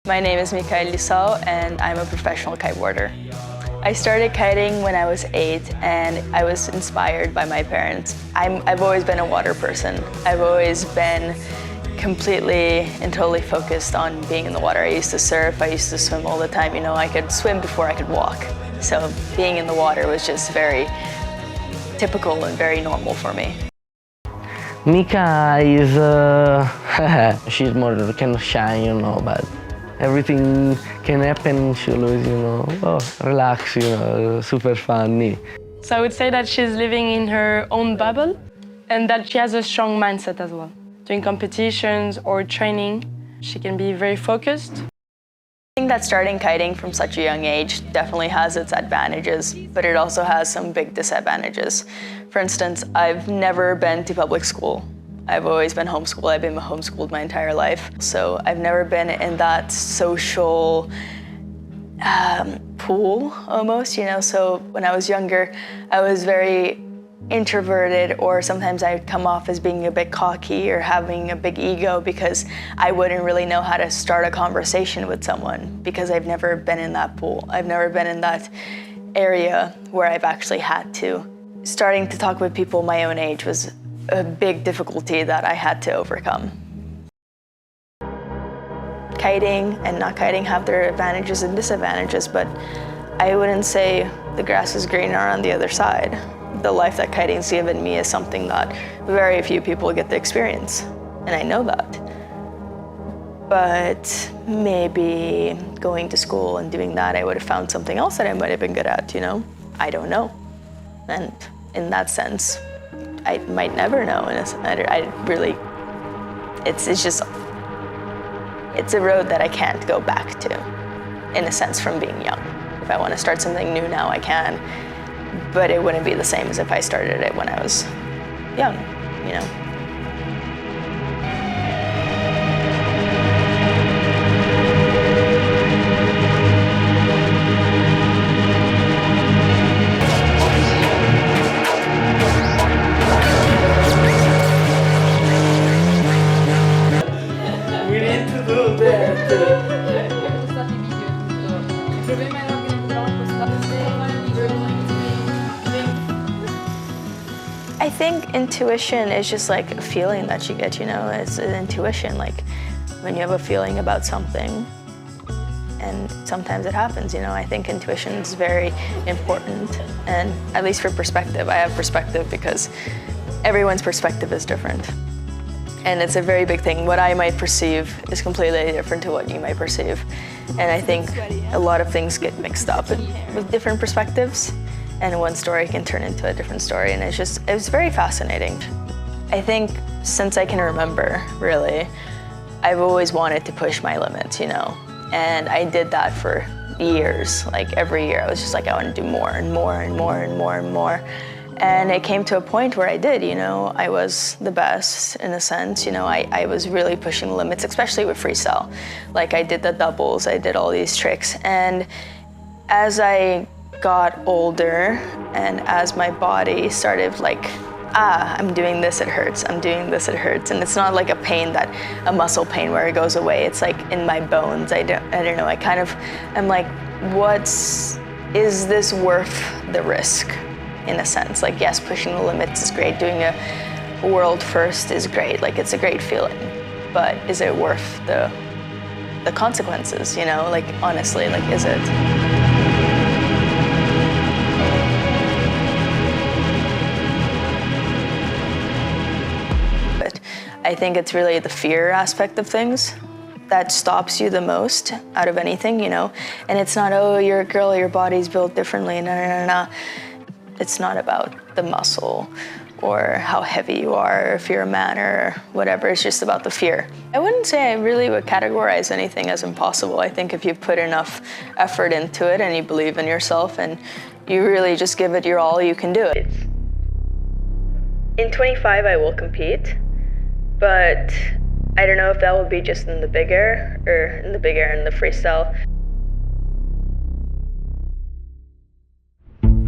My name is Mikaili and I'm a professional kiteboarder. I started kiting when I was 8 and I was inspired by my parents. I've always been a water person. I've always been completely and totally focused on being in the water. I used to surf, I used to swim all the time. You know, I could swim before I could walk. So being in the water was just very typical and very normal for me. Mika is, she's more kind of shy, you know, but everything can happen. She always, you know, relax, you know, super funny. So I would say that she's living in her own bubble and that she has a strong mindset as well. Doing competitions or training, she can be very focused. I think that starting kiting from such a young age definitely has its advantages, but it also has some big disadvantages. For instance, I've never been to public school. I've always been homeschooled. I've been homeschooled my entire life. So I've never been in that social pool almost, you know. So when I was younger, I was very introverted, or sometimes I'd come off as being a bit cocky or having a big ego because I wouldn't really know how to start a conversation with someone because I've never been in that pool. I've never been in that area where I've actually had to. Starting to talk with people my own age was a big difficulty that I had to overcome. Kiting and not kiting have their advantages and disadvantages, but I wouldn't say the grass is greener on the other side. The life that kiting's given me is something that very few people get to experience, and I know that. But maybe going to school and doing that, I would have found something else that I might have been good at, you know? I don't know. And in that sense, I might never know. It's a road that I can't go back to, in a sense, from being young. If I want to start something new now, I can. But it wouldn't be the same as if I started it when I was young, you know. We need to do that. I think intuition is just like a feeling that you get, you know. It's an intuition, like when you have a feeling about something, and sometimes it happens, you know. I think intuition is very important, and at least for perspective. I have perspective because everyone's perspective is different. And it's a very big thing. What I might perceive is completely different to what you might perceive. And I think a lot of things get mixed up with different perspectives, and one story can turn into a different story, and it was very fascinating. I think since I can remember, really, I've always wanted to push my limits, you know, and I did that for years. Like every year, I was just like, I want to do more and more and more and more and more. And it came to a point where I did, you know, I was the best in a sense, you know, I was really pushing the limits, especially with freestyle. Like I did the doubles, I did all these tricks, and as I got older and as my body started like, I'm doing this, it hurts, I'm doing this, it hurts. And it's not like a pain a muscle pain where it goes away. It's like in my bones. I don't know, I'm like, is this worth the risk in a sense? Like, yes, pushing the limits is great. Doing a world first is great. Like, it's a great feeling, but is it worth the consequences, you know? Like, honestly, like, is it? I think it's really the fear aspect of things that stops you the most out of anything, you know? And it's not, oh, you're a girl, your body's built differently, no. It's not about the muscle or how heavy you are, or if you're a man or whatever, it's just about the fear. I wouldn't say I really would categorize anything as impossible. I think if you put enough effort into it and you believe in yourself and you really just give it your all, you can do it. In 25, I will compete. But I don't know if that will be just in the big air or in the big air and the freestyle.